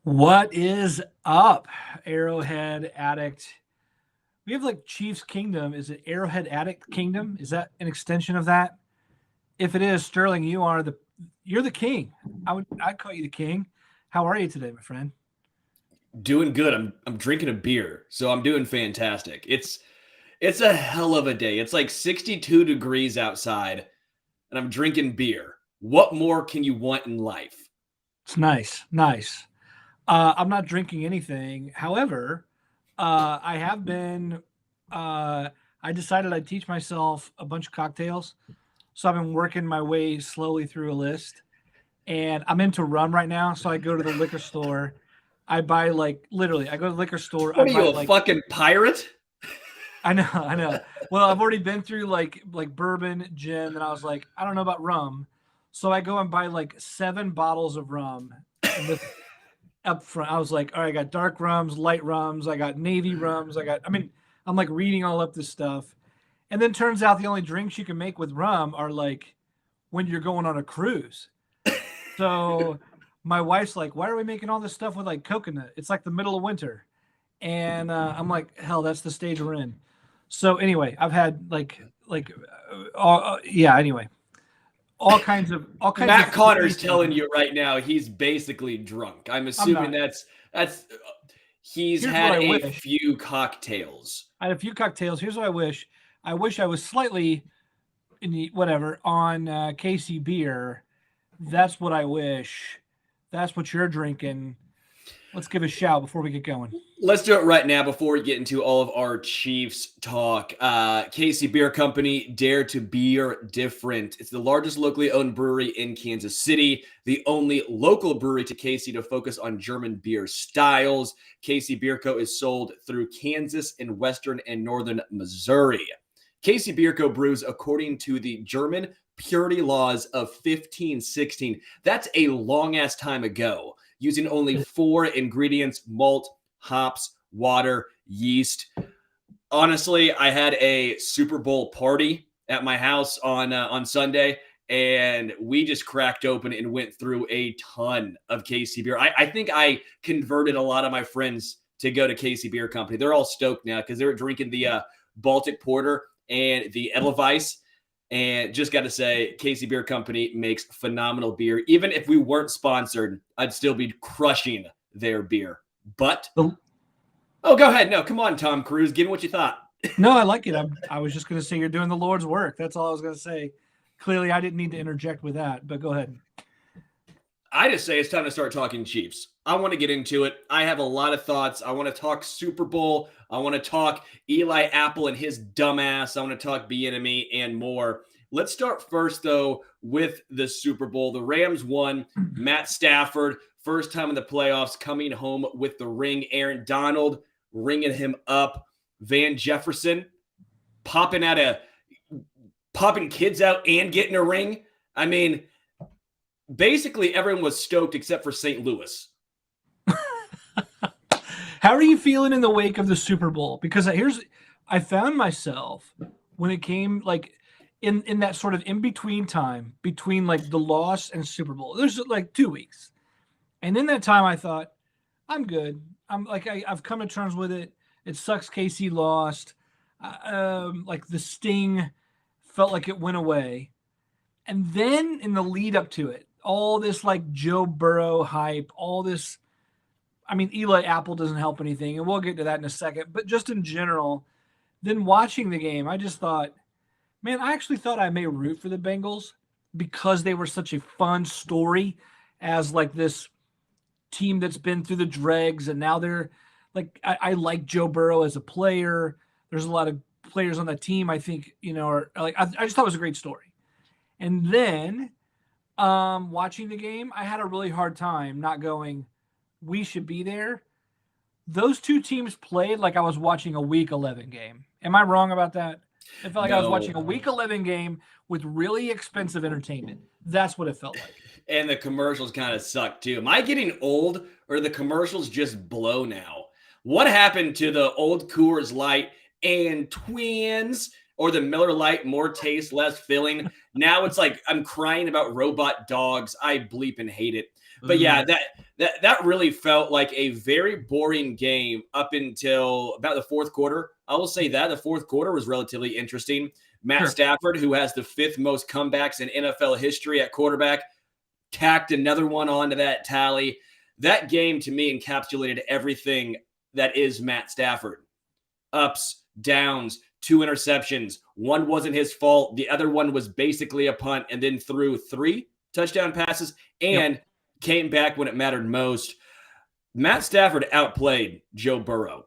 What is up, Arrowhead Addict? We have like Chiefs Kingdom. Is it Arrowhead Addict Kingdom? Is that an extension of that? If it is, Sterling, you're the king. I'd call you the king. How are you today, my friend? Doing good. I'm drinking a beer, so I'm doing fantastic. It's a hell of a day. It's like 62 degrees outside, and I'm drinking beer. What more can you want in life? It's nice, nice. I'm not drinking anything. However, I have been. I decided I'd teach myself a bunch of cocktails, so I've been working my way slowly through a list. And I'm into rum right now, so I go to the liquor store. I buy like literally. I go to the liquor store. I What are buy you, a like fucking pirate? I know, I know. Well, I've already been through like bourbon, gin, and I was like, I don't know about rum, so I go and buy like 7 bottles of rum. And this up front, I was like, all right, I got dark rums, light rums, I got navy rums, I'm like reading all up this stuff, and then turns out the only drinks you can make with rum are like when you're going on a cruise. So my wife's like, why are we making all this stuff with like coconut? It's like the middle of winter. And I'm like, hell, that's the stage we're in. So anyway, I've had yeah. Anyway, all kinds of Matt Conner's crazy. telling you right now he's basically drunk. I'm I'm assuming not. that's he's Here's what had I a wish. few cocktails. I had a few cocktails. Here's what I wish. I wish I was slightly in the whatever on KC beer. That's what I wish. That's what you're drinking. Let's give a shout before we get going. Let's do it right now before we get into all of our Chiefs talk. Casey Beer Company, Dare to Beer Different. It's the largest locally owned brewery in Kansas City, the only local brewery to Casey to focus on German beer styles. Casey Beer Co. is sold through Kansas and western and northern Missouri. Casey Beer Co. brews according to the German purity laws of 1516. That's a long-ass time ago, using only 4 ingredients: malt, hops, water, yeast. Honestly, I had a Super Bowl party at my house on Sunday, and we just cracked open and went through a ton of KC beer. I think I converted a lot of my friends to go to KC Beer Company. They're all stoked now because they were drinking the Baltic Porter and the Edelweiss. And just got to say, KC Beer Company makes phenomenal beer. Even if we weren't sponsored, I'd still be crushing their beer. But, The, oh, go ahead. No, come on, Tom Cruise. Give me what you thought. No, I like it. I was just going to say you're doing the Lord's work. That's all I was going to say. Clearly, I didn't need to interject with that, but go ahead. I just say it's time to start talking Chiefs. I want to get into it. I have a lot of thoughts. I want to talk Super Bowl. I want to talk Eli Apple and his dumbass. I want to talk Bieniemy and more. Let's start first, though, with the Super Bowl. The Rams won. Matt Stafford, first time in the playoffs, coming home with the ring. Aaron Donald ringing him up. Van Jefferson popping kids out and getting a ring. I mean, basically everyone was stoked except for St. Louis. How are you feeling in the wake of the Super Bowl? Because I found myself when it came like in that sort of in between time between like the loss and Super Bowl. There's like 2 weeks, and in that time I thought I'm good. I'm like I've come to terms with it. It sucks. KC lost. Like the sting felt like it went away, and then in the lead up to it, all this like Joe Burrow hype, all this. I mean, Eli Apple doesn't help anything, and we'll get to that in a second. But just in general, then watching the game, I just thought, man, I actually thought I may root for the Bengals because they were such a fun story as like this team that's been through the dregs, and now they're like, I like Joe Burrow as a player. There's a lot of players on that team I think, are like, I just thought it was a great story. And then watching the game, I had a really hard time not going, we should be there. Those two teams played like I was watching a Week 11 game. Am I wrong about that? It felt like I was watching a Week 11 game with really expensive entertainment. That's what it felt like. And the commercials kind of suck too. Am I getting old or the commercials just blow now? What happened to the old Coors Light and Twins or the Miller Lite, more taste, less filling? Now it's like I'm crying about robot dogs. I bleep and hate it. But yeah, that really felt like a very boring game up until about the fourth quarter. I will say that the fourth quarter was relatively interesting. Matt Stafford, who has the 5th most comebacks in NFL history at quarterback, tacked another one onto that tally. That game, to me, encapsulated everything that is Matt Stafford. Ups, downs, 2 interceptions. One wasn't his fault. The other one was basically a punt, and then threw 3 touchdown passes and came back when it mattered most. Matt Stafford outplayed Joe Burrow.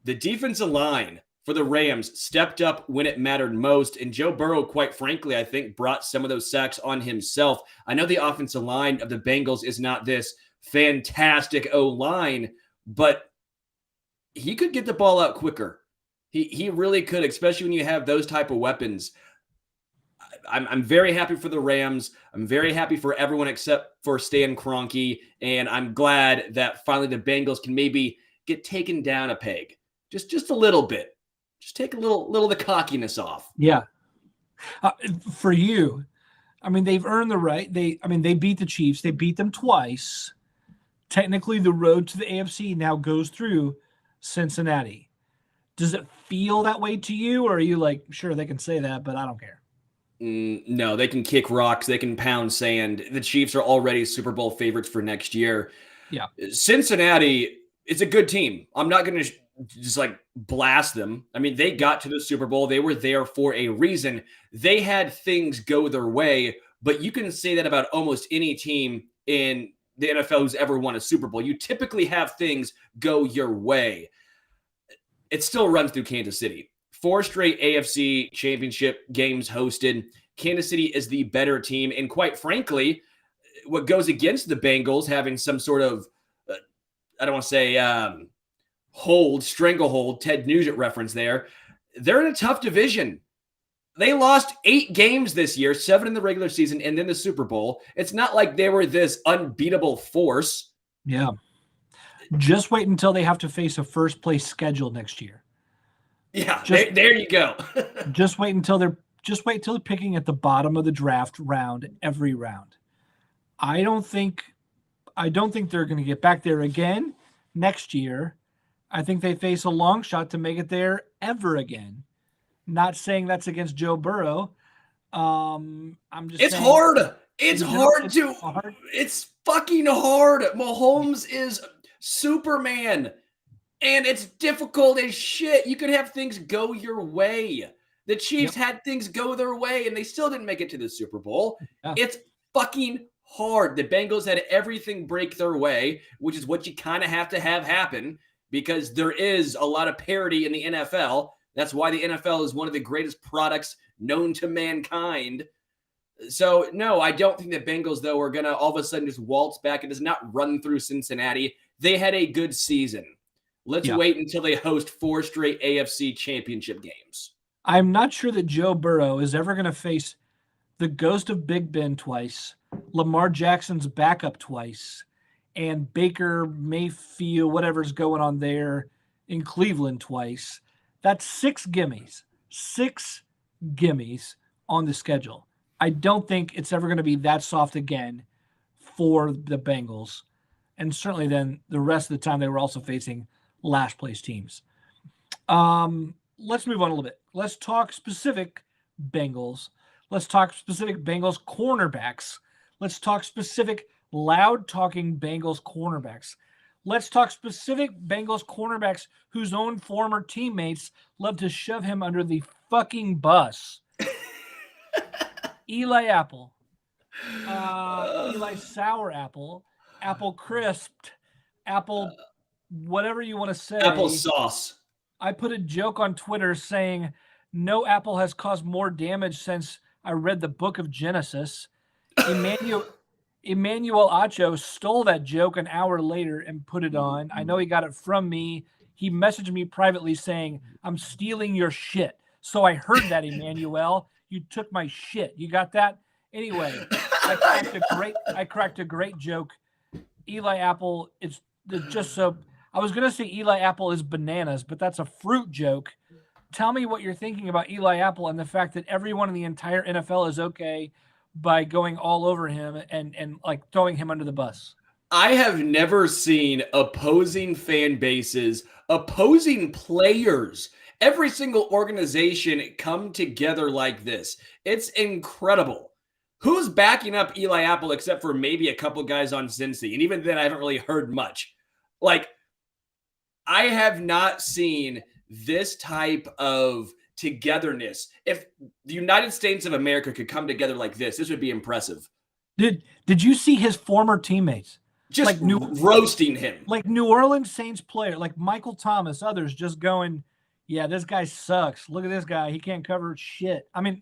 The defensive line for the Rams stepped up when it mattered most, and Joe Burrow, quite frankly, I think brought some of those sacks on himself. I know the offensive line of the Bengals is not this fantastic O-line, but he could get the ball out quicker. He really could, especially when you have those type of weapons. I'm very happy for the Rams. I'm very happy for everyone except for Stan Kroenke, and I'm glad that finally the Bengals can maybe get taken down a peg, just a little bit. Just take a little of the cockiness off. Yeah. For you, I mean, they've earned the right. They beat the Chiefs. They beat them twice. Technically, the road to the AFC now goes through Cincinnati. Does it feel that way to you, or are you like, sure, they can say that, but I don't care? No, they can kick rocks. They can pound sand. The Chiefs are already Super Bowl favorites for next year. Yeah. Cincinnati is a good team. I'm not going to just like blast them. I mean, they got to the Super Bowl. They were there for a reason. They had things go their way, but you can say that about almost any team in the NFL who's ever won a Super Bowl. You typically have things go your way. It still runs through Kansas City. 4 straight AFC championship games hosted. Kansas City is the better team. And quite frankly, what goes against the Bengals having some sort of, I don't want to say stranglehold, Ted Nugent reference there. They're in a tough division. They lost 8 games this year, 7 in the regular season, and then the Super Bowl. It's not like they were this unbeatable force. Yeah. Just wait until they have to face a first-place schedule next year. Yeah, there you go. just wait until they're picking at the bottom of the draft round every round. I don't think they're going to get back there again next year. I think they face a long shot to make it there ever again. Not saying that's against Joe Burrow. I'm just it's saying, hard. It's hard. It's fucking hard. Mahomes is Superman. And it's difficult as shit. You could have things go your way. The Chiefs had things go their way, and they still didn't make it to the Super Bowl. Yeah. It's fucking hard. The Bengals had everything break their way, which is what you kind of have to have happen because there is a lot of parity in the NFL. That's why the NFL is one of the greatest products known to mankind. So, no, I don't think the Bengals, though, are going to all of a sudden just waltz back. It does not run through Cincinnati. They had a good season. Let's wait until they host 4 straight AFC championship games. I'm not sure that Joe Burrow is ever going to face the ghost of Big Ben twice, Lamar Jackson's backup twice, and Baker Mayfield, whatever's going on there in Cleveland twice. That's 6 gimmies. 6 gimmies on the schedule. I don't think it's ever going to be that soft again for the Bengals. And certainly then the rest of the time they were also facing last place teams. Let's move on a little bit. Let's talk specific Bengals. Let's talk specific Bengals cornerbacks. Let's talk specific loud talking Bengals cornerbacks. Let's talk specific Bengals cornerbacks whose own former teammates love to shove him under the fucking bus. Eli Apple, Eli Sour Apple, Apple Crisped, Apple whatever you want to say. Applesauce. I put a joke on Twitter saying, no apple has caused more damage since I read the book of Genesis. Emmanuel Acho stole that joke an hour later and put it on. I know he got it from me. He messaged me privately saying, I'm stealing your shit. So I heard that, Emmanuel. You took my shit. You got that? Anyway, I cracked a great joke. Eli Apple, it's just so... I was going to say Eli Apple is bananas, but that's a fruit joke. Tell me what you're thinking about Eli Apple and the fact that everyone in the entire NFL is okay by going all over him and like throwing him under the bus. I have never seen opposing fan bases, opposing players, every single organization come together like this. It's incredible. Who's backing up Eli Apple except for maybe a couple guys on Cincy? And even then, I haven't really heard much. Like, I have not seen this type of togetherness. If the United States of America could come together like this would be impressive. Did you see his former teammates? Just like roasting him. Like New Orleans Saints player, like Michael Thomas, others just going, yeah, this guy sucks. Look at this guy. He can't cover shit. I mean,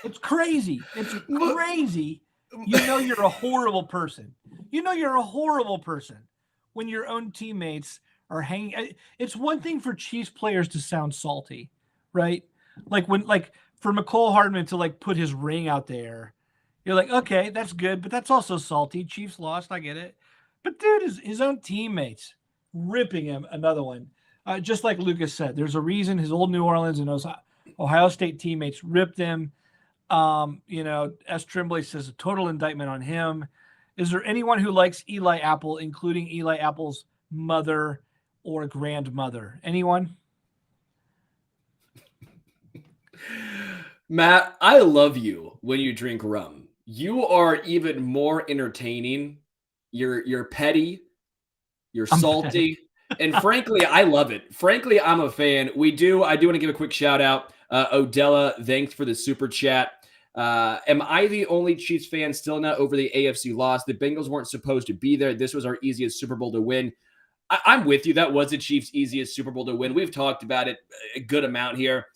it's crazy. It's crazy. You know you're a horrible person. You know you're a horrible person when your own teammates are hanging. It's one thing for Chiefs players to sound salty, right? Like for McCole Hardman to like put his ring out there, you're like, okay, that's good, but that's also salty. Chiefs lost, I get it. But dude, his own teammates ripping him another one. Just like Lucas said, there's a reason his old New Orleans and Ohio State teammates ripped him. S. Tremblay says a total indictment on him. Is there anyone who likes Eli Apple, including Eli Apple's mother or grandmother? Anyone? Matt, I love you when you drink rum. You are even more entertaining. You're petty. You're salty. And frankly, I love it. Frankly, I'm a fan. I do want to give a quick shout out. Odella, thanks for the super chat. Am I the only Chiefs fan still not over the AFC loss? The Bengals weren't supposed to be there. This was our easiest Super Bowl to win. I'm with you. That was the Chiefs' easiest Super Bowl to win. We've talked about it a good amount here.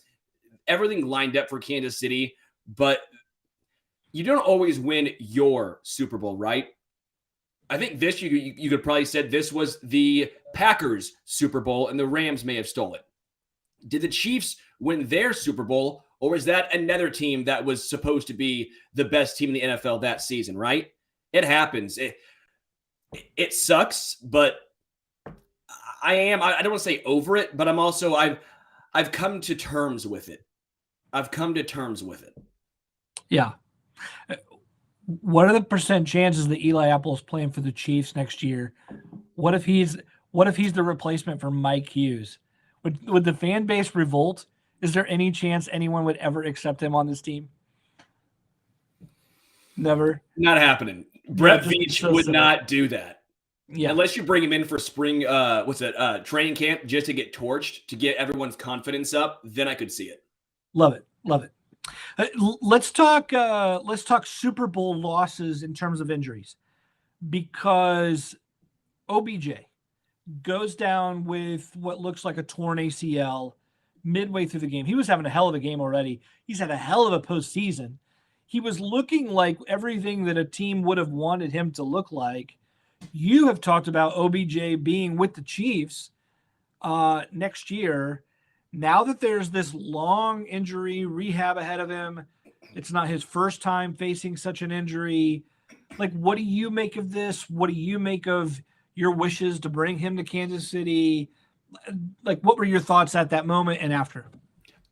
Everything lined up for Kansas City, but you don't always win your Super Bowl, right? I think this, you could probably said this was the Packers Super Bowl and the Rams may have stolen it. Did the Chiefs win their Super Bowl, or was that another team that was supposed to be the best team in the NFL that season, right? It happens. It sucks, but I don't want to say over it, but I've come to terms with it. Yeah. What are the percent chances that Eli Apple is playing for the Chiefs next year? What if he's the replacement for Mike Hughes? Would the fan base revolt? Is there any chance anyone would ever accept him on this team? Never. Not happening. Brett Veach would not do that. Yeah. Unless you bring him in for spring, training camp just to get torched, to get everyone's confidence up, then I could see it. Love it. Let's talk Super Bowl losses in terms of injuries, because OBJ goes down with what looks like a torn ACL midway through the game. He was having a hell of a game already. He's had a hell of a postseason. He was looking like everything that a team would have wanted him to look like. You have talked about OBJ being with the Chiefs next year. Now that there's this long injury rehab ahead of him, it's not his first time facing such an injury. Like, what do you make of this? What do you make of your wishes to bring him to Kansas City? Like, what were your thoughts at that moment and after?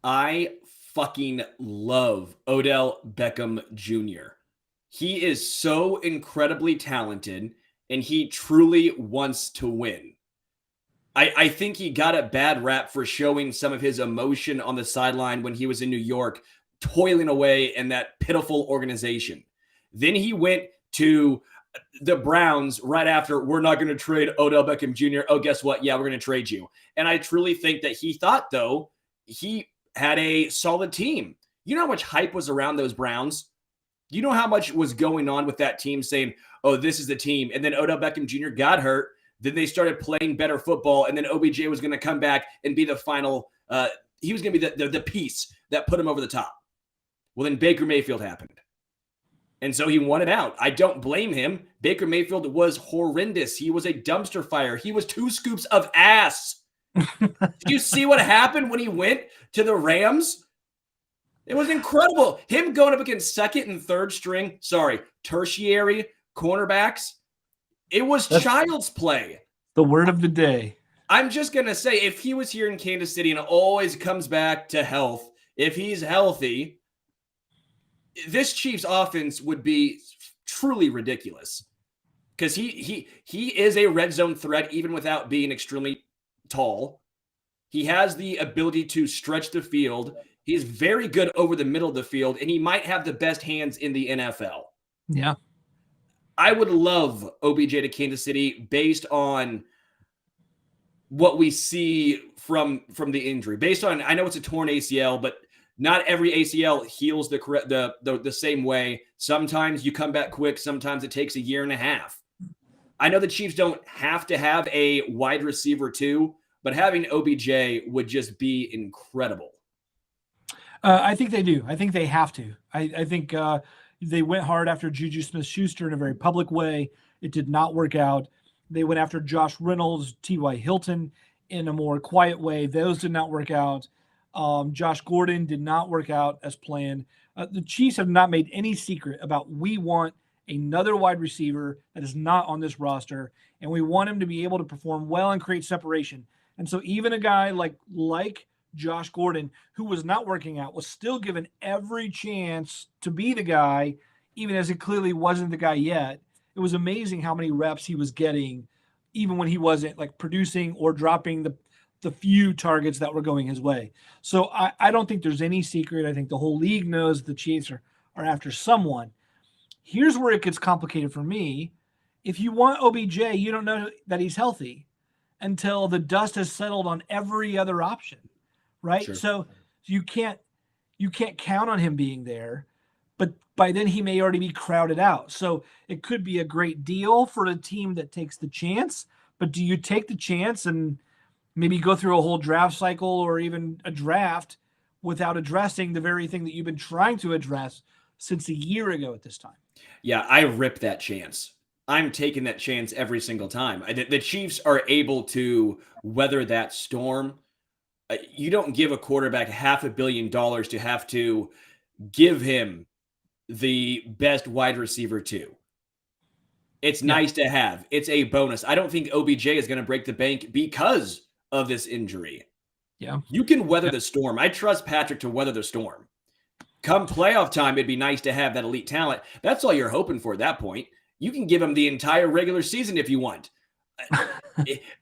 I fucking love Odell Beckham Jr. He is so incredibly talented, and he truly wants to win. I think he got a bad rap for showing some of his emotion on the sideline when he was in New York, toiling away in that pitiful organization. Then he went to the Browns right after, we're not going to trade Odell Beckham Jr. Oh, guess what? Yeah, we're going to trade you. And I truly think that he thought, though, he had a solid team. You know how much hype was around those Browns? You know how much was going on with that team saying, oh, this is the team. And then Odell Beckham Jr. got hurt. Then they started playing better football, and then OBJ was going to come back and be the final. He was going to be the piece that put him over the top. Well, then Baker Mayfield happened. And so he wanted out. I don't blame him. Baker Mayfield was horrendous. He was a dumpster fire. He was 2 scoops of ass. Did you see what happened when he went to the Rams? It was incredible. Him going up against second and third string, tertiary cornerbacks. It was child's play. The word of the day. I'm just going to say, if he was here in Kansas City, and it always comes back to health, if he's healthy, this Chiefs offense would be truly ridiculous because he is a red zone threat even without being extremely tall. He has the ability to stretch the field. He's very good over the middle of the field, and he might have the best hands in the NFL. Yeah. I would love OBJ to Kansas City based on what we see from the injury. Based on, I know it's a torn ACL, but not every ACL heals the same way. Sometimes you come back quick. Sometimes it takes a year and a half. I know the Chiefs don't have to have a wide receiver too, but having OBJ would just be incredible. I think they do. I think they have to. I think they went hard after Juju Smith-Schuster in a very public way. It did not work out. They went after Josh Reynolds, T.Y. Hilton in a more quiet way. Those did not work out. Josh Gordon did not work out as planned. The Chiefs have not made any secret about we want another wide receiver that is not on this roster, and we want him to be able to perform well and create separation. And so even a guy like Josh Gordon, who was not working out, was still given every chance to be the guy, even as it clearly wasn't the guy yet. It was amazing how many reps he was getting, even when he wasn't like producing or dropping the few targets that were going his way. So I don't think there's any secret. I think the whole league knows the Chiefs are after someone. Here's where it gets complicated for me. If you want OBJ, you don't know that he's healthy until the dust has settled on every other option, right? Sure. So you can't count on him being there, but by then he may already be crowded out. So it could be a great deal for a team that takes the chance, but do you take the chance and maybe go through a whole draft cycle or even a draft without addressing the very thing that you've been trying to address since a year ago at this time? Yeah, I rip that chance. I'm taking that chance every single time. The Chiefs are able to weather that storm. You don't give a quarterback $500 million to have to give him the best wide receiver too. It's nice to have. It's a bonus. I don't think OBJ is going to break the bank because of this injury. Yeah. You can weather the storm. I trust Patrick to weather the storm. Come playoff time, it'd be nice to have that elite talent. That's all you're hoping for at that point. You can give him the entire regular season if you want.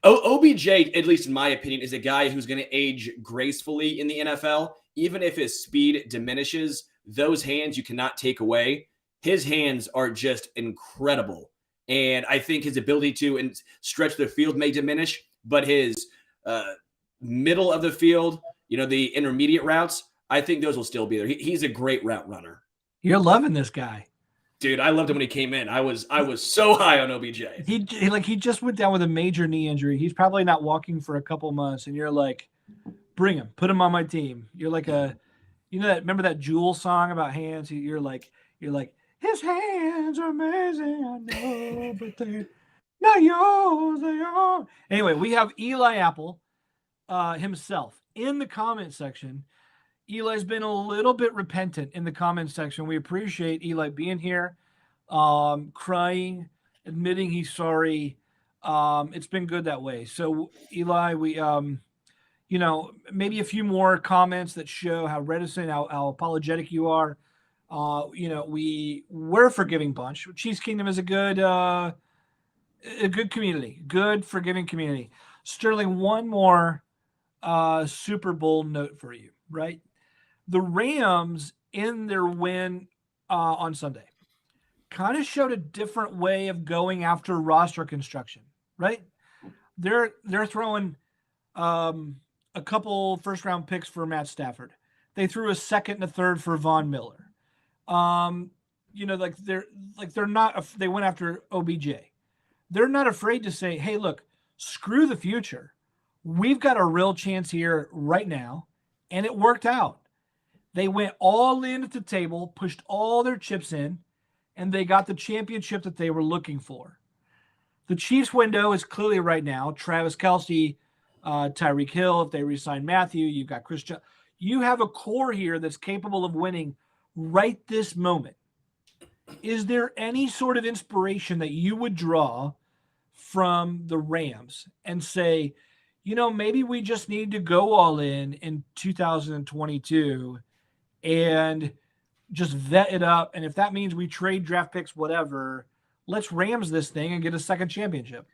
OBJ, at least in my opinion, is a guy who's going to age gracefully in the NFL. Even if his speed diminishes, those hands you cannot take away. His hands are just incredible. And I think his ability to stretch the field may diminish, but his middle of the field, the intermediate routes, I think those will still be there. He's a great route runner. You're loving this guy. Dude, I loved him when he came in. I was so high on OBJ. He just went down with a major knee injury. He's probably not walking for a couple months, and you're like, bring him, put him on my team. You're like remember that Jewel song about hands? You're like, his hands are amazing, I know, but they're not yours, they are. Anyway, we have Eli Apple himself in the comment section. Eli's been a little bit repentant in the comment section. We appreciate Eli being here, crying, admitting he's sorry. It's been good that way. So Eli, we, maybe a few more comments that show how reticent, how apologetic you are. We're a forgiving bunch. Chiefs Kingdom is a good community, good forgiving community. Sterling, one more Super Bowl note for you, right? The Rams, in their win on Sunday, kind of showed a different way of going after roster construction, right? They're throwing a couple first-round picks for Matt Stafford. They threw a second and a third for Von Miller. They're not. They went after OBJ. They're not afraid to say, "Hey, look, screw the future. We've got a real chance here right now," and it worked out. They went all in at the table, pushed all their chips in, and they got the championship that they were looking for. The Chiefs' window is clearly right now. Travis Kelce, Tyreek Hill, if they re-sign Mathieu, you've got Chris Jones. You have a core here that's capable of winning right this moment. Is there any sort of inspiration that you would draw from the Rams and say, maybe we just need to go all in 2022 and just vet it up. And if that means we trade draft picks, whatever, let's Rams this thing and get a second championship.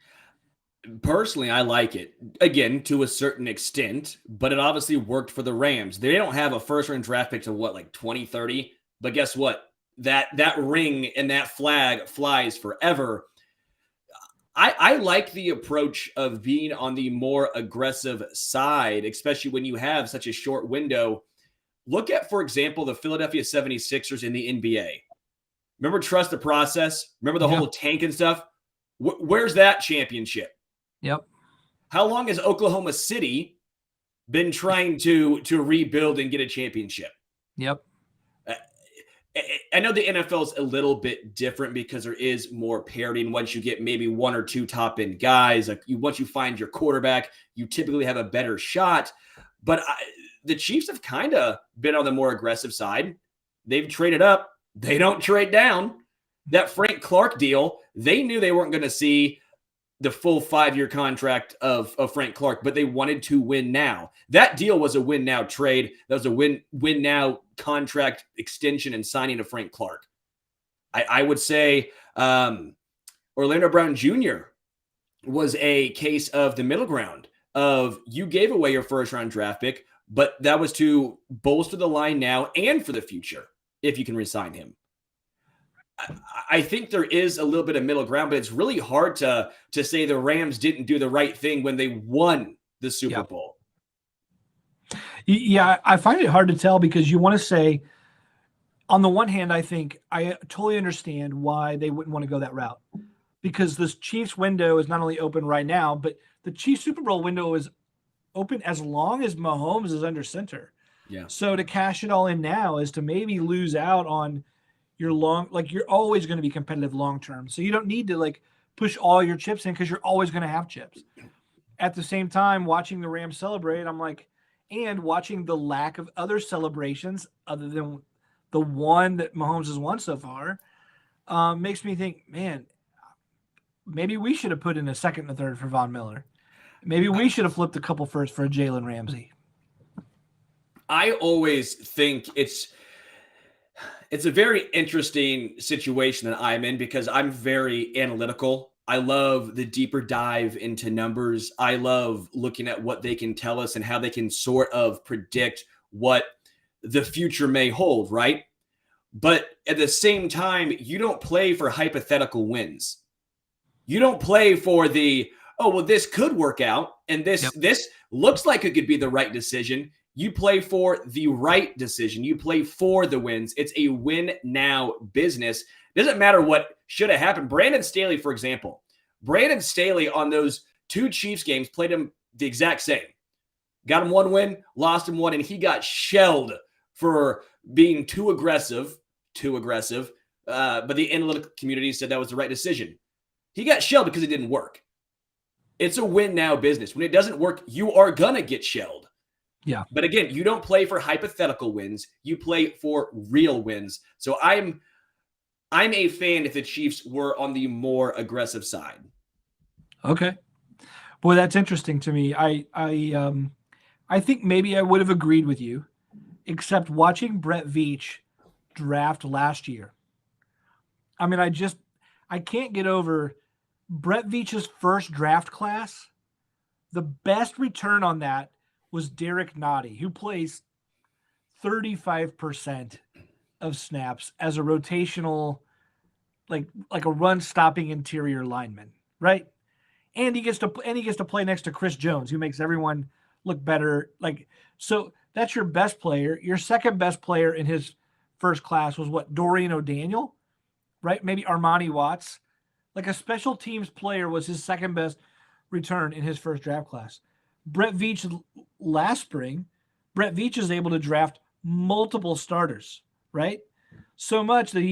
Personally, I like it. Again, to a certain extent, but it obviously worked for the Rams. They don't have a first-round draft pick to what, like 2030? But guess what? That ring and that flag flies forever. I like the approach of being on the more aggressive side, especially when you have such a short window. Look at, for example, the Philadelphia 76ers in the NBA. Remember trust the process? Remember the whole tank and stuff? Where's that championship? Yep. How long has Oklahoma City been trying to rebuild and get a championship? Yep. I know the NFL is a little bit different because there is more parity. And once you get maybe one or two top end guys, like once you find your quarterback, you typically have a better shot. But the Chiefs have kind of been on the more aggressive side. They've traded up. They don't trade down. That Frank Clark deal, they knew they weren't going to see the full 5-year contract of Frank Clark, but they wanted to win now. That deal was a win now trade. That was a win now contract extension and signing of Frank Clark. I would say Orlando Brown Jr. was a case of the middle ground of you gave away your first round draft pick, but that was to bolster the line now and for the future if you can re-sign him. I think there is a little bit of middle ground, but it's really hard to say the Rams didn't do the right thing when they won the Super Bowl. Yeah, I find it hard to tell because you want to say, on the one hand, I think I totally understand why they wouldn't want to go that route because this Chiefs window is not only open right now, but the Chiefs Super Bowl window is open as long as Mahomes is under center. Yeah. So to cash it all in now is to maybe lose out on your you're always going to be competitive long-term. So you don't need to push all your chips in because you're always going to have chips. At the same time, watching the Rams celebrate, and watching the lack of other celebrations other than the one that Mahomes has won so far, makes me think, man, maybe we should have put in a second and a third for Von Miller. Maybe we should have flipped a couple first for Jalen Ramsey. I always think it's a very interesting situation that I'm in because I'm very analytical. I love the deeper dive into numbers. I love looking at what they can tell us and how they can sort of predict what the future may hold, right? But at the same time, you don't play for hypothetical wins. You don't play for this could work out and this looks like it could be the right decision. You play for the right decision. You play for the wins. It's a win now business. Doesn't matter what should have happened. Brandon Staley, for example. Brandon Staley on those 2 Chiefs games played him the exact same. Got him 1 win, lost him 1, and he got shelled for being too aggressive. But the analytical community said that was the right decision. He got shelled because it didn't work. It's a win now business. When it doesn't work, you are going to get shelled. Yeah. But again, you don't play for hypothetical wins. You play for real wins. So I'm a fan if the Chiefs were on the more aggressive side. Okay. Boy, that's interesting to me. I think maybe I would have agreed with you, except watching Brett Veach draft last year. I can't get over Brett Veach's first draft class. The best return on that was Derek Nottie, who plays 35% of snaps as a rotational, like a run-stopping interior lineman, right? And he gets to play next to Chris Jones, who makes everyone look better. So that's your best player. Your second best player in his first class was Dorian O'Daniel, right? Maybe Armani Watts. A special teams player was his second best return in his first draft class. Brett Veach last spring, Brett Veach is able to draft multiple starters, right? So much that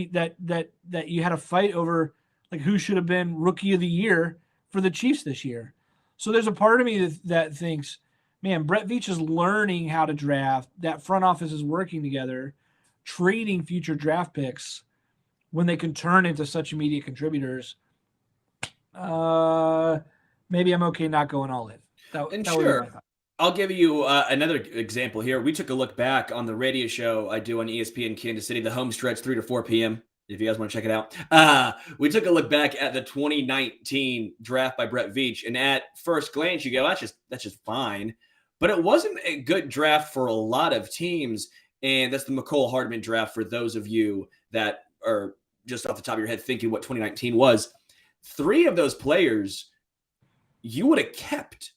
you had a fight over who should have been rookie of the year for the Chiefs this year. So there's a part of me that thinks, man, Brett Veach is learning how to draft. That front office is working together, trading future draft picks when they can turn into such immediate contributors. Maybe I'm okay not going all in. Sure. I'll give you another example here. We took a look back on the radio show I do on ESPN Kansas City, the home stretch, 3 to 4 p.m., if you guys want to check it out. We took a look back at the 2019 draft by Brett Veach, and at first glance, you go, that's just fine. But it wasn't a good draft for a lot of teams, and that's the Mecole Hardman draft for those of you that are just off the top of your head thinking what 2019 was. 3 of those players you would have kept.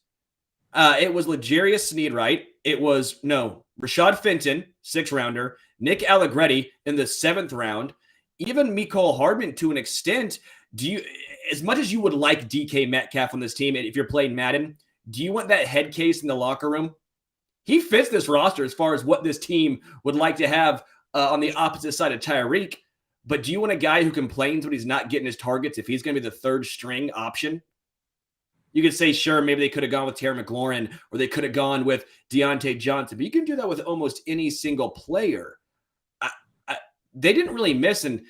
It was L'Jarius Sneed, right? It was, Rashad Fenton, 6th rounder, Nick Allegretti in the 7th round, even Mecole Hardman to an extent. As much as you would like DK Metcalf on this team, if you're playing Madden, do you want that head case in the locker room? He fits this roster as far as what this team would like to have on the opposite side of Tyreek. But do you want a guy who complains when he's not getting his targets if he's going to be the 3rd string option? You could say, sure, maybe they could have gone with Terry McLaurin or they could have gone with Deontay Johnson. But you can do that with almost any single player. They didn't really miss. And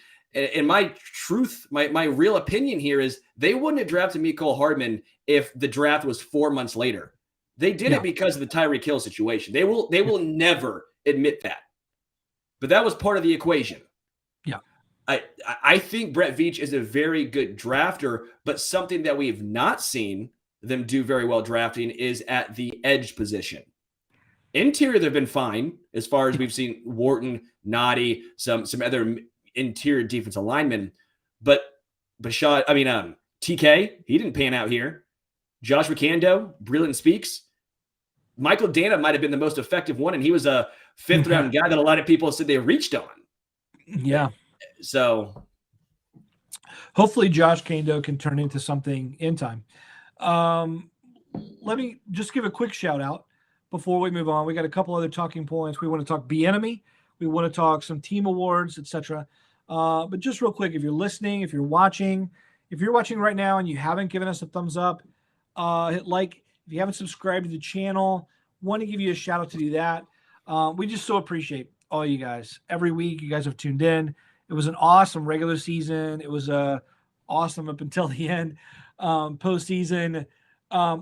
my real opinion here is they wouldn't have drafted Mecole Hardman if the draft was 4 months later. They did it because of the Tyreek Hill situation. They will never admit that. But that was part of the equation. Yeah. I think Brett Veach is a very good drafter, but something that we've not seen them do very well drafting is at the edge position. Interior, they've been fine as far as we've seen Wharton, Noddy, some other interior defensive linemen. But TK, he didn't pan out here. Josh McCando, Brilliant Speaks. Michael Dana might have been the most effective one, and he was a 5th round guy that a lot of people said they reached on. Yeah. So hopefully Josh Kando can turn into something in time. Let me just give a quick shout out before we move on. We got a couple other talking points. We want to talk Bieniemy. We want to talk some team awards, etc. But just real quick, if you're listening, if you're watching right now and you haven't given us a thumbs up, hit like. If you haven't subscribed to the channel, want to give you a shout out to do that. We just so appreciate all you guys. Every week you guys have tuned in. It was an awesome regular season. It was awesome up until the end. Postseason,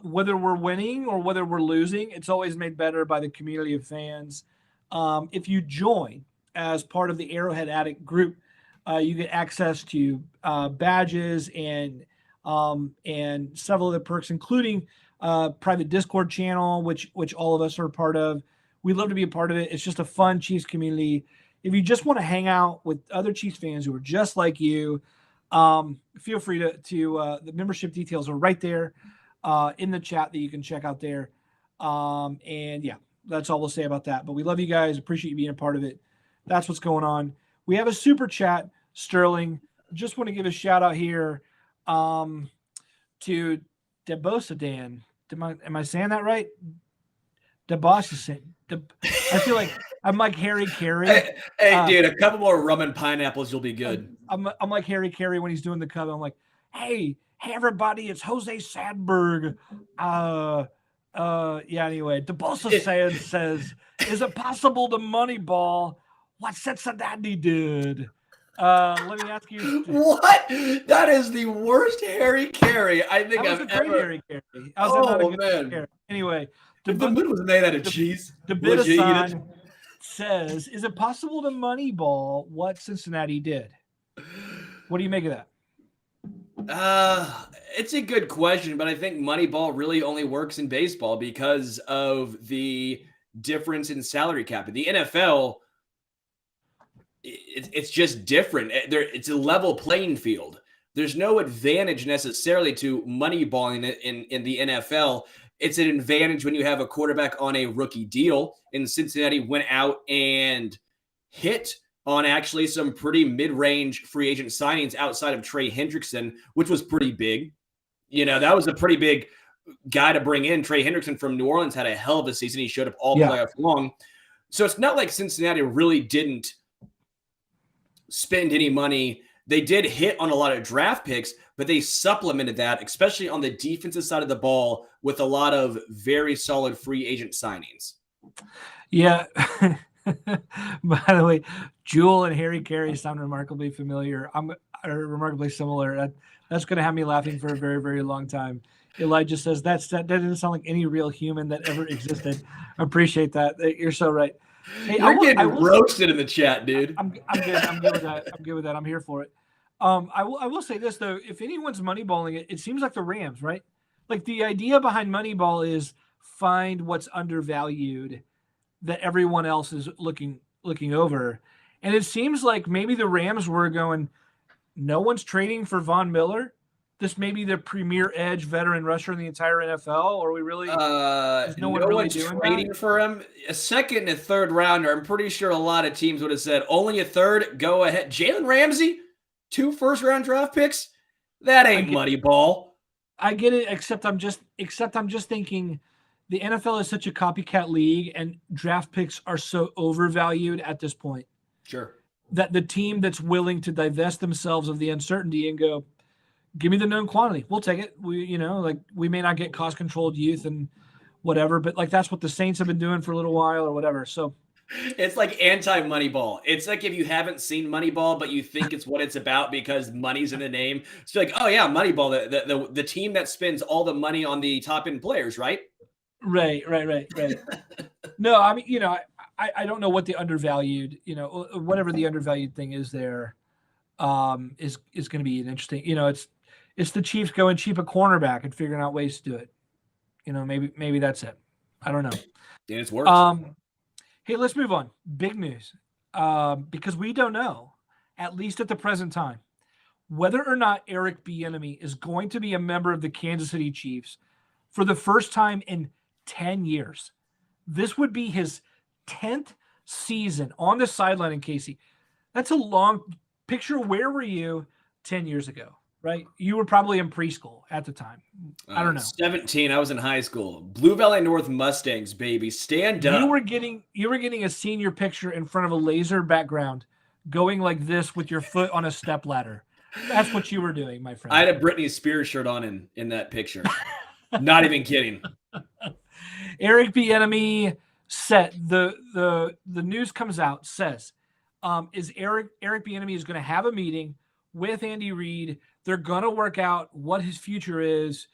whether we're winning or whether we're losing, it's always made better by the community of fans. If you join as part of the Arrowhead Addict group, you get access to badges and several other perks, including private Discord channel, which all of us are a part of. We love to be a part of it. It's just a fun Chiefs community. If you just want to hang out with other Chiefs fans who are just like you, feel free to the membership details are right there in the chat that you can check out there. And yeah, that's all we'll say about that. But we love you guys. Appreciate you being a part of it. That's what's going on. We have a super chat, Sterling. Just want to give a shout out here to Debosadan. Am I saying that right? Debosadan. I feel like I'm like Harry Carey. Hey, dude, a couple more rum and pineapples, you'll be good. I'm like Harry Carey when he's doing the cover. I'm like, hey, everybody, it's Jose Sandberg. Yeah, anyway, Debosadan says, is it possible to Moneyball what Cincinnati did? Let me ask you. What? That is the worst Harry Carey I think I've ever. Harry Carey. Man. Carey. Anyway, if the mood was made out of cheese. Debosadan says, is it possible to Moneyball what Cincinnati did? What do you make of that? It's a good question, but I think Moneyball really only works in baseball because of the difference in salary cap. In the NFL, it's just different. It's a level playing field. There's no advantage necessarily to moneyballing in the NFL. It's an advantage when you have a quarterback on a rookie deal. And Cincinnati went out and hit on actually some pretty mid-range free agent signings outside of Trey Hendrickson, which was pretty big. That was a pretty big guy to bring in. Trey Hendrickson from New Orleans had a hell of a season. He showed up all playoff long. So it's not like Cincinnati really didn't spend any money. They did hit on a lot of draft picks, but they supplemented that, especially on the defensive side of the ball, with a lot of very solid free agent signings. Yeah. By the way, Jewel and Harry Carey sound remarkably familiar. are remarkably similar. That's going to have me laughing for a very, very long time. Elijah says that doesn't sound like any real human that ever existed. I appreciate that. You're so right. Hey, You're getting roasted in the chat, dude. I'm good. I'm good with that. I'm good with that. I'm here for it. I will say this though: if anyone's moneyballing it, it seems like the Rams, right? Like the idea behind Moneyball is find what's undervalued that everyone else is looking over, and it seems like maybe the Rams were going, no one's trading for Von Miller. This may be the premier edge veteran rusher in the entire NFL. Or we really? Is no one really one's doing trading that? for him. A second and third rounder. I'm pretty sure a lot of teams would have said only a third. Go ahead. Jalen Ramsey, 2 first-round draft picks. That ain't Moneyball. I get it, except I'm just thinking the NFL is such a copycat league, and draft picks are so overvalued at this point. Sure. That the team that's willing to divest themselves of the uncertainty and go, give me the known quantity. We'll take it. We may not get cost controlled youth and whatever, but like that's what the Saints have been doing for a little while or whatever. So it's like anti-Moneyball. It's like if you haven't seen Moneyball, but you think it's what it's about because money's in the name. It's like, oh yeah, Moneyball, the team that spends all the money on the top end players, right? Right. No, I mean, I don't know what the undervalued, whatever the undervalued thing is there, is going to be an interesting, it's the Chiefs going cheap a cornerback and figuring out ways to do it. Maybe that's it. I don't know. And it's worked. Hey, let's move on. Big news. Because we don't know, at least at the present time, whether or not Eric Bieniemy is going to be a member of the Kansas City Chiefs for the first time in 10 years. This would be his 10th season on the sideline in Casey. That's a long picture. Where were you 10 years ago, right? You were probably in preschool at the time. I don't know. 17. I was in high school. Blue Valley North Mustangs, baby. Stand up. You were getting a senior picture in front of a laser background going like this with your foot on a step ladder. That's what you were doing, my friend. I had a Britney Spears shirt on in that picture. Not even kidding. Eric Bieniemy said the news comes out, says is Eric Bieniemy is going to have a meeting with Andy Reid. They're going to work out what his future is.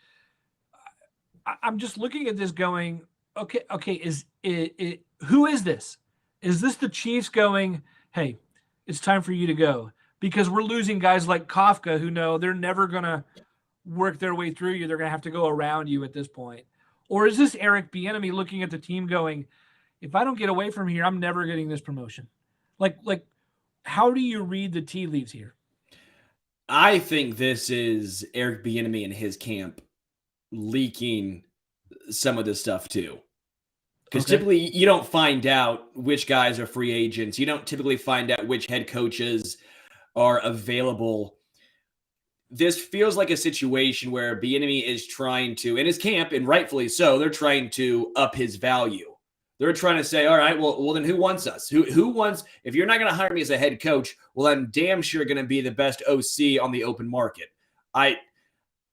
I'm just looking at this going, okay, is it who is this? Is this the Chiefs going, hey, it's time for you to go? Because we're losing guys like Kafka who know they're never going to work their way through you. They're going to have to go around you at this point. Or is this Eric Bieniemy looking at the team going, if I don't get away from here, I'm never getting this promotion? Like, how do you read the tea leaves here? I think this is Eric Bieniemy and his camp leaking some of this stuff too. Because typically you don't find out which guys are free agents. You don't typically find out which head coaches are available. This feels like a situation where Bieniemy is trying to, in his camp, and rightfully so, they're trying to up his value. They're trying to say, all right, well, then who wants us? Who wants? If you're not going to hire me as a head coach, well, I'm damn sure going to be the best OC on the open market. I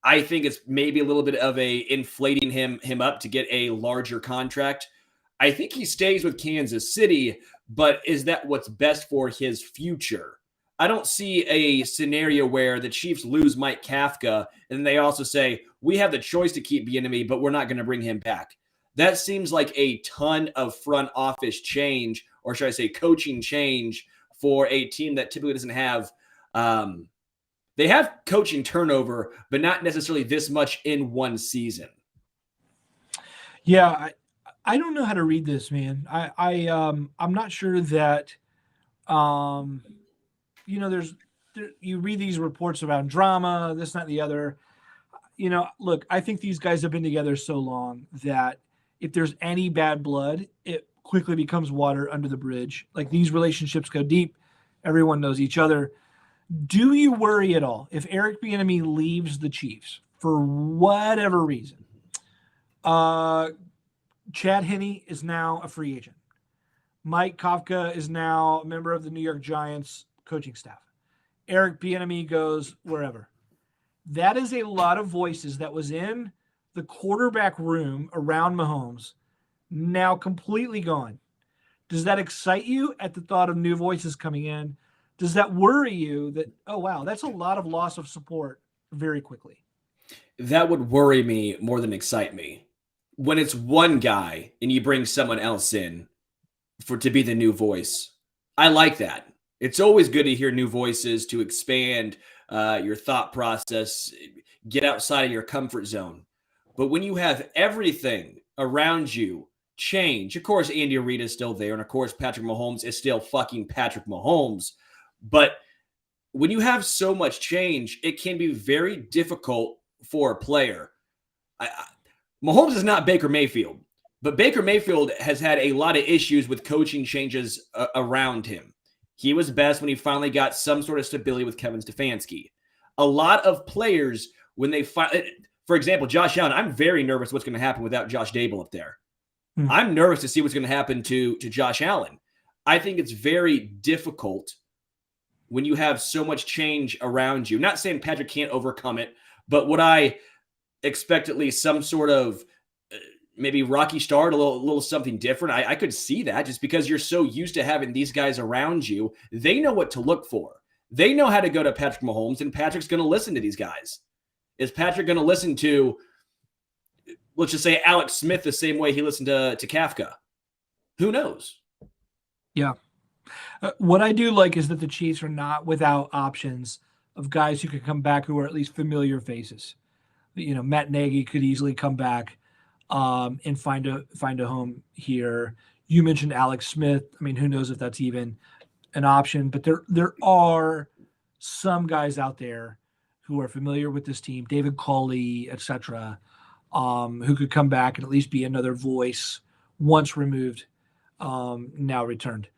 think it's maybe a little bit of a inflating him up to get a larger contract. I think he stays with Kansas City, but is that what's best for his future? I don't see a scenario where the Chiefs lose Mike Kafka and they also say, we have the choice to keep Bieniemy, but we're not going to bring him back. That seems like a ton of front office change, or should I say coaching change, for a team that typically doesn't have they have coaching turnover, but not necessarily this much in one season. Yeah, I don't know how to read this, man. I'm not sure that you read these reports around drama, this, not the other. Look, I think these guys have been together so long that if there's any bad blood, it quickly becomes water under the bridge. Like, these relationships go deep. Everyone knows each other. Do you worry at all if Eric Bieniemy leaves the Chiefs for whatever reason? Chad Henne is now a free agent. Mike Kafka is now a member of the New York Giants coaching staff. Eric Bieniemy goes wherever. That is a lot of voices that was in the quarterback room around Mahomes, now completely gone. Does that excite you at the thought of new voices coming in? Does that worry you that, oh, wow, that's a lot of loss of support very quickly? That would worry me more than excite me. When it's one guy and you bring someone else in to be the new voice, I like that. It's always good to hear new voices to expand your thought process, get outside of your comfort zone. But when you have everything around you change, of course, Andy Reid is still there, and of course, Patrick Mahomes is still fucking Patrick Mahomes. But when you have so much change, it can be very difficult for a player. Mahomes is not Baker Mayfield, but Baker Mayfield has had a lot of issues with coaching changes around him. He was best when he finally got some sort of stability with Kevin Stefanski. A lot of players, when they for example, Josh Allen, I'm very nervous what's going to happen without Josh Dable up there. I'm nervous to see what's going to happen to Josh Allen. I think it's very difficult when you have so much change around you. Not saying Patrick can't overcome it, but would I expect at least some sort of maybe rocky start, a little something different? I could see that just because you're so used to having these guys around you. They know what to look for. They know how to go to Patrick Mahomes, and Patrick's going to listen to these guys. Is Patrick going to listen to, let's just say, Alex Smith the same way he listened to Kafka? Who knows? Yeah. What I do like is that the Chiefs are not without options of guys who could come back who are at least familiar faces. Matt Nagy could easily come back and find a home here. You mentioned Alex Smith. I mean, who knows if that's even an option? But there are some guys out there who are familiar with this team, David Culley, etc., who could come back and at least be another voice once removed, now returned.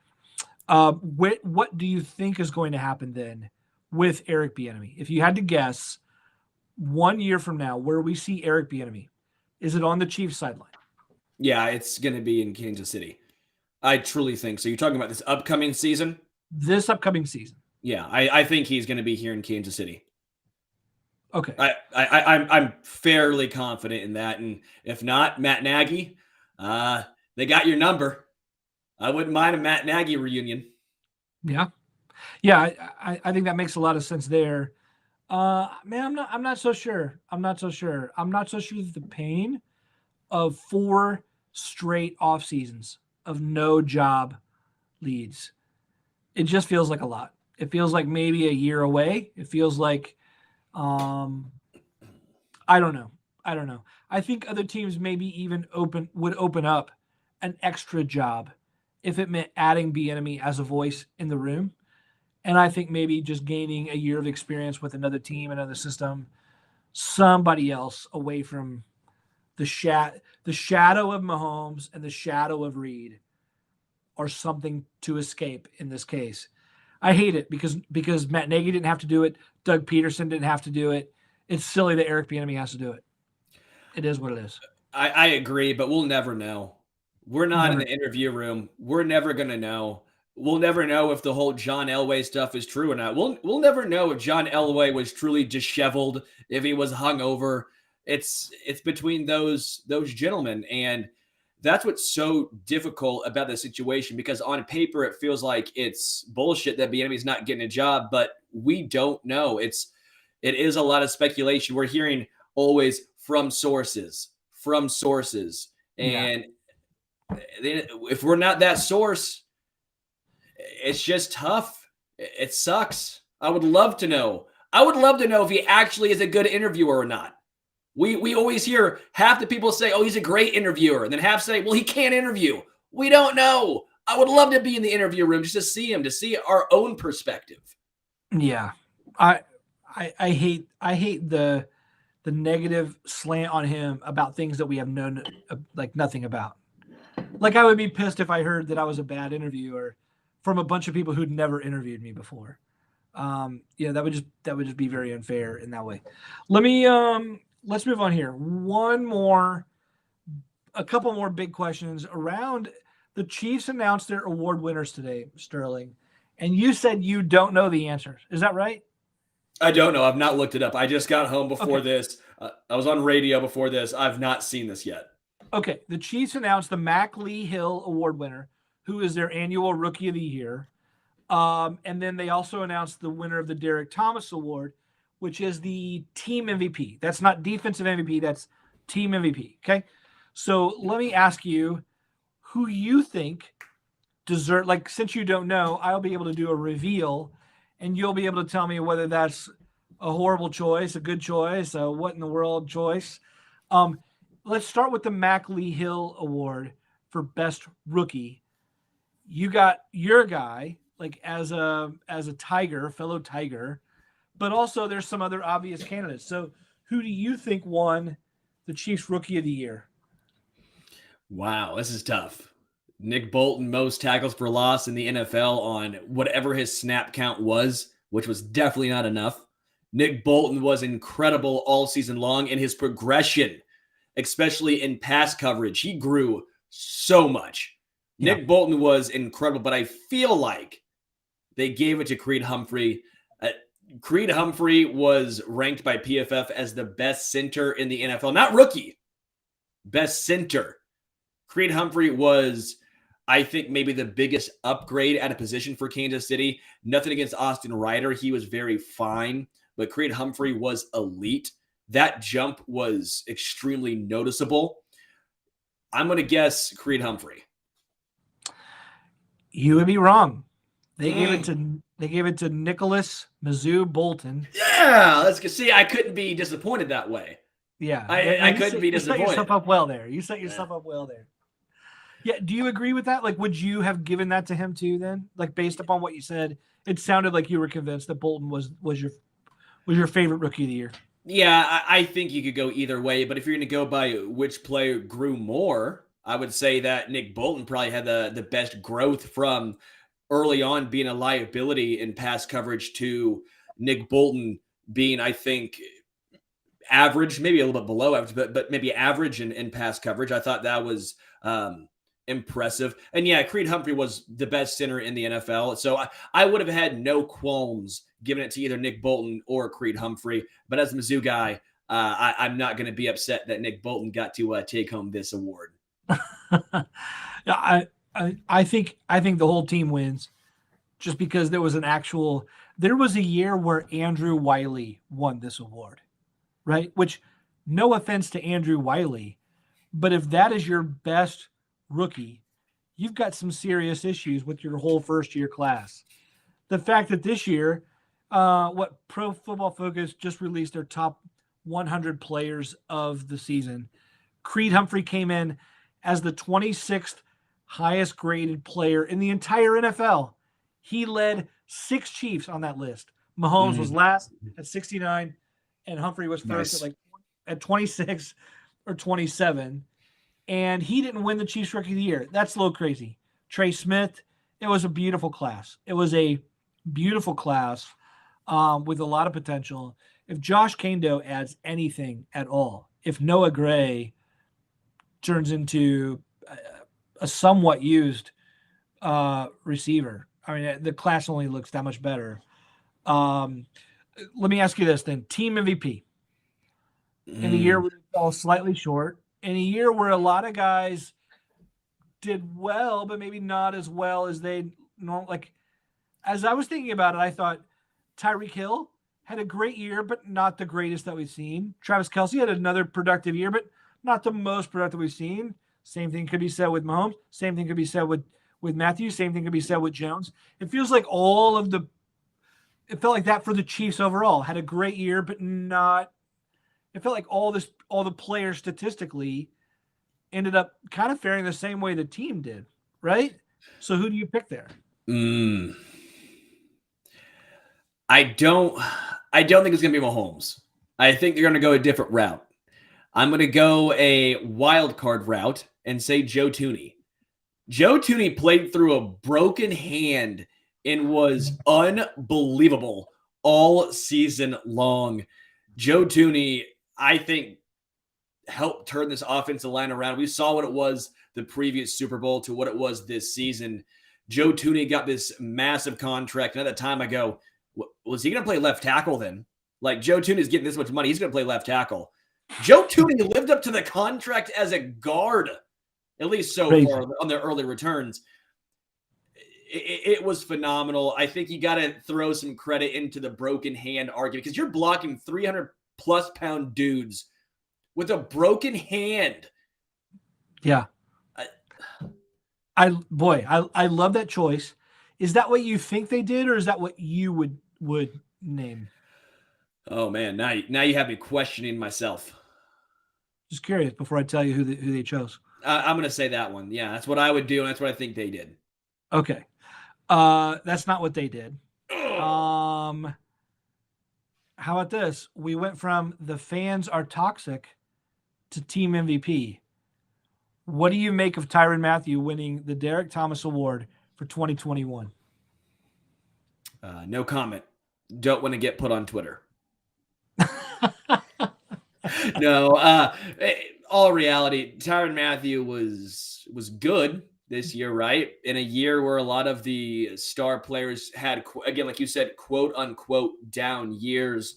What do you think is going to happen then with Eric Bieniemy? If you had to guess, 1 year from now, where we see Eric Bieniemy, is it on the Chiefs sideline? Yeah, it's going to be in Kansas City. I truly think so. You're talking about this upcoming season? This upcoming season. Yeah, I think he's going to be here in Kansas City. Okay. I'm fairly confident in that. And if not, Matt Nagy, they got your number. I wouldn't mind a Matt Nagy reunion. Yeah. Yeah, I think that makes a lot of sense there. Man, I'm not so sure. I'm not so sure that the pain of 4 straight off seasons of no job leads, it just feels like a lot. It feels like maybe a year away. It feels like, I don't know. I think other teams maybe even would open up an extra job if it meant adding Bieniemy as a voice in the room. And I think maybe just gaining a year of experience with another team, another system, somebody else away from the shadow of Mahomes and the shadow of Reid, or something to escape in this case. I hate it because Matt Nagy didn't have to do it. Doug Peterson didn't have to do it. It's silly that Eric Bieniemy has to do it. It is what it is. I agree, but we'll never know. We're not in the interview room. We're never going to know. We'll never know if the whole John Elway stuff is true or not. We'll never know if John Elway was truly disheveled, if he was hungover. It's between those gentlemen, and that's what's so difficult about the situation, because on paper it feels like it's bullshit that Bieniemy's not getting a job, but we don't know. It is a lot of speculation. We're hearing always from sources, and if we're not that source, it's just tough. It sucks. I would love to know. If he actually is a good interviewer or not. We always hear half the people say, oh, he's a great interviewer. And then half say, well, he can't interview. We don't know. I would love to be in the interview room just to see him, to see our own perspective. Yeah. I hate the negative slant on him about things that we have known like nothing about. Like, I would be pissed if I heard that I was a bad interviewer from a bunch of people who'd never interviewed me before. That would just be very unfair in that way. Let's move on here. A couple more big questions around the Chiefs. Announced their award winners today, Sterling, and you said you don't know the answers. Is that right? I don't know. I've not looked it up. I just got home before this. I was on radio before this. I've not seen this yet. Okay. The Chiefs announced the Mac Lee Hill Award winner, who is their annual Rookie of the Year. And then they also announced the winner of the Derek Thomas Award, which is the team MVP. That's not defensive MVP, that's team MVP. Okay. So let me ask you who you think deserve, like, since you don't know, I'll be able to do a reveal and you'll be able to tell me whether that's a horrible choice, a good choice, a what in the world choice. Let's start with the Mac Lee Hill Award for best rookie. You got your guy, like as a Tiger, fellow Tiger, but also there's some other obvious candidates. So who do you think won the Chiefs Rookie of the Year? Wow, this is tough. Nick Bolton, most tackles for loss in the NFL on whatever his snap count was, which was definitely not enough. Nick Bolton was incredible all season long in his progression, especially in pass coverage. He grew so much. Yeah. Nick Bolton was incredible, but I feel like they gave it to Creed Humphrey. Creed Humphrey was ranked by PFF as the best center in the NFL, not rookie, best center. Creed Humphrey was, I think, maybe the biggest upgrade at a position for Kansas City. Nothing against Austin Ryder. He was very fine, but Creed Humphrey was elite. That jump was extremely noticeable. I'm going to guess Creed Humphrey. You would be wrong. They gave it to Nicholas Mizzou Bolton. Yeah, let's see. I couldn't be disappointed that way. Yeah, I couldn't be disappointed. You set yourself up well there. You set yourself up well there. Yeah, do you agree with that? Like, would you have given that to him too? Then, like, based upon what you said, it sounded like you were convinced that Bolton was your favorite rookie of the year. Yeah, I think you could go either way. But if you're going to go by which player grew more, I would say that Nick Bolton probably had the best growth from early on being a liability in pass coverage to Nick Bolton being, I think, average, maybe a little bit below average, but maybe average in pass coverage. I thought that was impressive. And yeah, Creed Humphrey was the best center in the NFL. So I would have had no qualms giving it to either Nick Bolton or Creed Humphrey. But as a Mizzou guy, I'm not going to be upset that Nick Bolton got to take home this award. Yeah, I think the whole team wins just because there was a year where Andrew Wiley won this award, right? Which, no offense to Andrew Wiley, but if that is your best rookie, you've got some serious issues with your whole first year class. The fact that this year, what Pro Football Focus just released their top 100 players of the season, Creed Humphrey came in as the 26th highest graded player in the entire NFL. He led 6 Chiefs on that list. Mahomes was last at 69, and Humphrey was first at 26 or 27. And he didn't win the Chiefs Rookie of the Year. That's a little crazy. Trey Smith, it was a beautiful class. It was a beautiful class with a lot of potential. If Josh Kando adds anything at all, if Noah Gray turns into a somewhat used receiver, I mean, the class only looks that much better. Let me ask you this then. Team MVP. In a year where they fell slightly short, in a year where a lot of guys did well, but maybe not as well as they normally. Like, as I was thinking about it, I thought Tyreek Hill had a great year, but not the greatest that we've seen. Travis Kelce had another productive year, but not the most productive we've seen. Same thing could be said with Mahomes. Same thing could be said with Matthew. Same thing could be said with Jones. It feels like it felt like that for the Chiefs overall. Had a great year, but not. It felt like all the players statistically ended up kind of faring the same way the team did, right? So who do you pick there? I don't think it's going to be Mahomes. I think they're going to go a different route. I'm going to go a wild card route and say Joe Thuney. Joe Thuney played through a broken hand and was unbelievable all season long. Joe Thuney, I think, helped turn this offensive line around. We saw what it was the previous Super Bowl to what it was this season. Joe Thuney got this massive contract. And at the time I go, was he going to play left tackle then? Like, Joe Thuney's getting this much money. He's going to play left tackle. Joe Thuney lived up to the contract as a guard, at least so far on their early returns. it was phenomenal. I think you got to throw some credit into the broken hand argument because you're blocking 300+ pound dudes with a broken hand. Yeah. I love that choice. Is that what you think they did, or is that what you would name? Oh man, now you have me questioning myself. Just curious before I tell you who they chose. I'm going to say that one. Yeah, that's what I would do, and that's what I think they did. Okay. That's not what they did. How about this? We went from the fans are toxic to team MVP. What do you make of Tyrann Mathieu winning the Derek Thomas Award for 2021? No comment. Don't want to get put on Twitter. No, all reality, Tyrann Mathieu was good this year, right? In a year where a lot of the star players had, again, like you said, quote unquote, down years.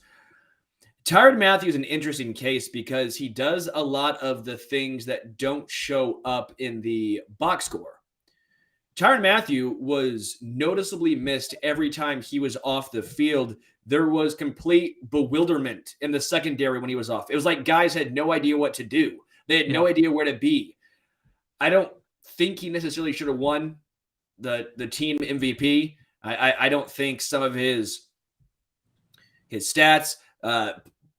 Tyrann Mathieu is an interesting case because he does a lot of the things that don't show up in the box score. Tyrann Mathieu was noticeably missed every time he was off the field. There was complete bewilderment in the secondary when he was off. It was like guys had no idea what to do. They had no idea where to be. I don't think he necessarily should have won the team MVP. I don't think some of his stats,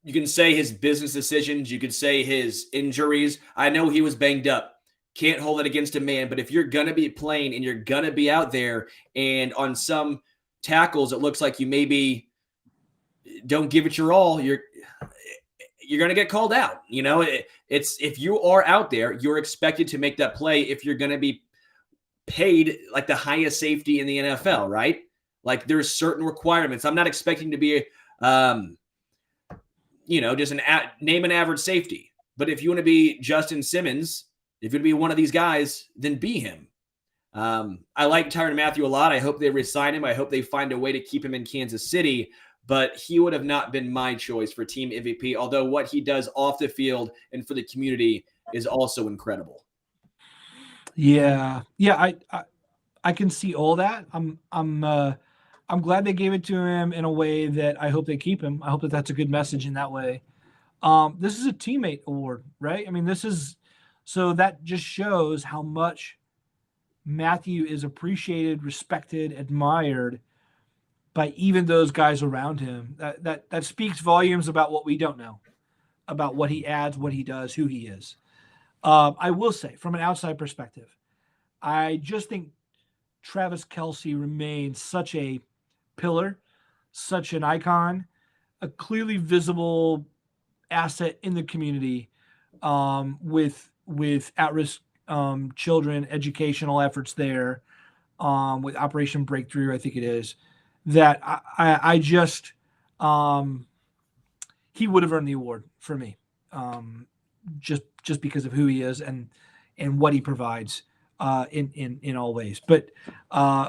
you can say his business decisions, you could say his injuries. I know he was banged up. Can't hold it against a man, but if you're going to be playing and you're going to be out there and on some tackles, it looks like you maybe don't give it your all, you're going to get called out. You know, it's if you are out there, you're expected to make that play if you're going to be paid like the highest safety in the NFL, right? Like there's certain requirements. I'm not expecting to be, just name an average safety. But if you want to be Justin Simmons, if you're going to be one of these guys, then be him. I like Tyrann Mathieu a lot. I hope they re-sign him. I hope they find a way to keep him in Kansas City. But he would have not been my choice for team MVP, although what he does off the field and for the community is also incredible. Yeah. I can see all that. I'm glad they gave it to him in a way that I hope they keep him. I hope that that's a good message in that way. This is a teammate award, right? I mean, so that just shows how much Mathieu is appreciated, respected, admired by even those guys around him. That speaks volumes about what we don't know, about what he adds, what he does, who he is. I will say, from an outside perspective, I just think Travis Kelce remains such a pillar, such an icon, a clearly visible asset in the community, with at-risk children, educational efforts there, with Operation Breakthrough, I think it is, that I just he would have earned the award for me, just because of who he is and what he provides in all ways. But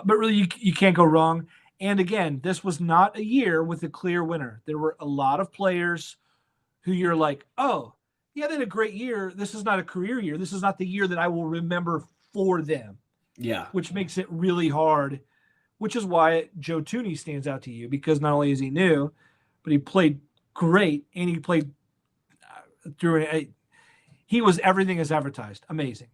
really, you can't go wrong. And again, this was not a year with a clear winner. There were a lot of players who you're like, oh, yeah, they had a great year. This is not a career year. This is not the year that I will remember for them. Yeah. Which makes it really hard, which is why Joe Thuney stands out to you, because not only is he new, but he played great, and he played he was everything as advertised. Amazing.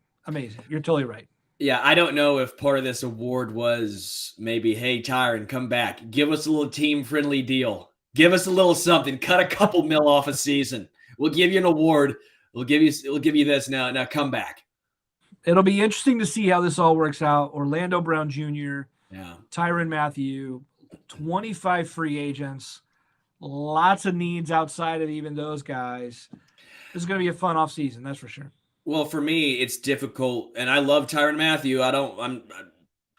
You're totally right. Yeah, I don't know if part of this award was maybe, hey, Tyrann, come back. Give us a little team-friendly deal. Give us a little something. Cut a couple mil off a season. We'll give you an award. We'll give you this now. Now come back. It'll be interesting to see how this all works out. Orlando Brown Jr., Tyrann Mathieu, 25 free agents, lots of needs outside of even those guys. This is going to be a fun offseason, that's for sure. Well, for me, it's difficult, and I love Tyrann Mathieu.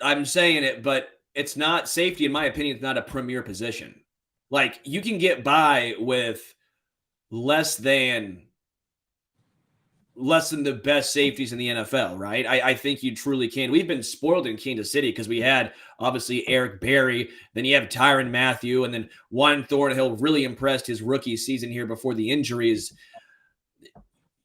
I'm saying it, but it's not safety, in my opinion. It's not a premier position. Like, you can get by with less than the best safeties in the NFL, right? I think you truly can. We've been spoiled in Kansas City because we had, obviously, Eric Berry. Then you have Tyrann Mathieu, and then Juan Thornhill really impressed his rookie season here before the injuries.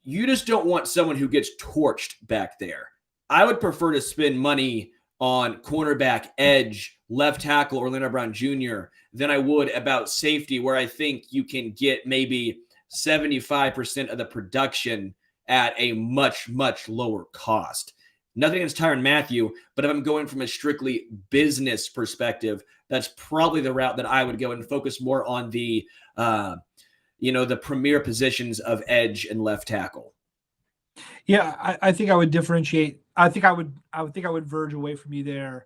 You just don't want someone who gets torched back there. I would prefer to spend money on cornerback, edge, left tackle, Orlando Brown Jr. than I would about safety, where I think you can get maybe 75% of the production at a much, much lower cost. Nothing against Tyrann Mathieu, but if I'm going from a strictly business perspective, that's probably the route that I would go and focus more on the, the premier positions of edge and left tackle. Yeah, I think I would differentiate. I think I would verge away from you there,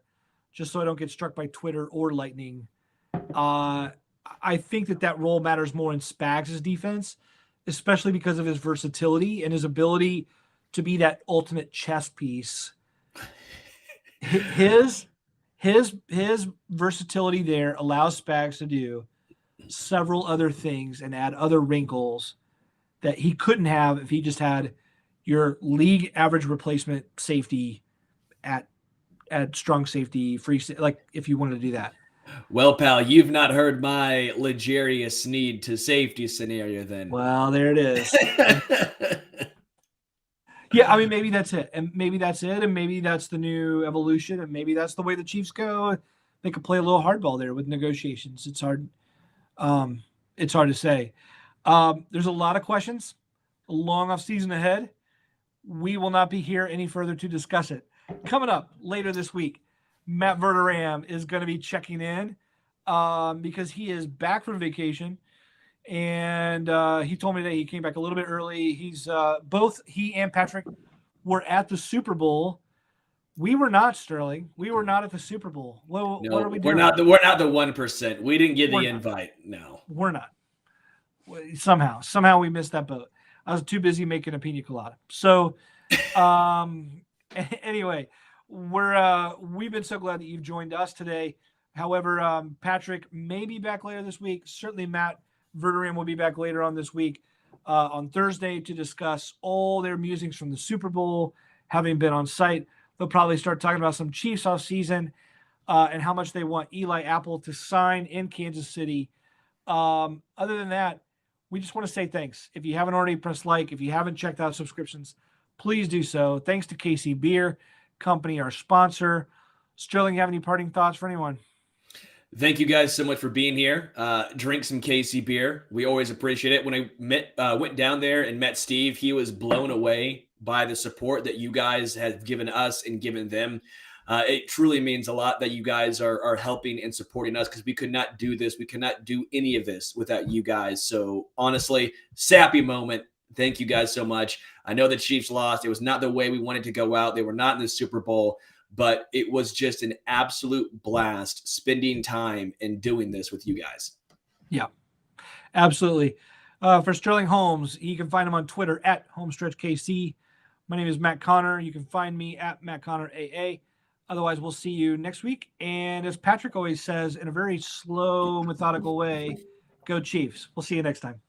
just so I don't get struck by Twitter or lightning. I think that role matters more in Spags' defense, especially because of his versatility and his ability to be that ultimate chess piece. His versatility there allows Spags to do several other things and add other wrinkles that he couldn't have if he just had your league average replacement safety at strong safety, free, like if you wanted to do that. Well, pal, you've not heard my L'Jarius Sneed to safety scenario then. Well, there it is. Yeah, I mean, maybe that's it. And maybe that's the new evolution, and maybe that's the way the Chiefs go. They could play a little hardball there with negotiations. It's hard. It's hard to say. There's a lot of questions, a long off season ahead. We will not be here any further to discuss it. Coming up later this week, Matt Verderam is going to be checking in because he is back from vacation. And he told me today he came back a little bit early. He's both he and Patrick were at the Super Bowl. We were not, Sterling. We were not at the Super Bowl. What are we doing? We're not the 1%. We didn't get the invite. No, we're not. Somehow we missed that boat. I was too busy making a pina colada. So, anyway, we've been so glad that you've joined us today. However, Patrick may be back later this week. Certainly, Matt Verderam will be back later on this week on Thursday to discuss all their musings from the Super Bowl, having been on site. They'll probably start talking about some Chiefs off season and how much they want Eli Apple to sign in Kansas City. Other than that, we just want to say thanks. If you haven't already pressed like, if you haven't checked out subscriptions, please do so. Thanks to KC Beer Company, our sponsor. Sterling, you have any parting thoughts for anyone? Thank you guys so much for being here. Drink some KC beer. We always appreciate it. When I went down there and met Steve, he was blown away by the support that you guys have given us and given them. It truly means a lot that you guys are helping and supporting us, because we could not do this. We could not do any of this without you guys. So honestly, sappy moment. Thank you guys so much. I know the Chiefs lost. It was not the way we wanted to go out. They were not in the Super Bowl. But it was just an absolute blast spending time and doing this with you guys. Yeah, absolutely. For Sterling Holmes, you can find him on Twitter at HomestretchKC. My name is Matt Conner. You can find me at Matt Conner AA. Otherwise, we'll see you next week. And as Patrick always says, in a very slow, methodical way, go Chiefs. We'll see you next time.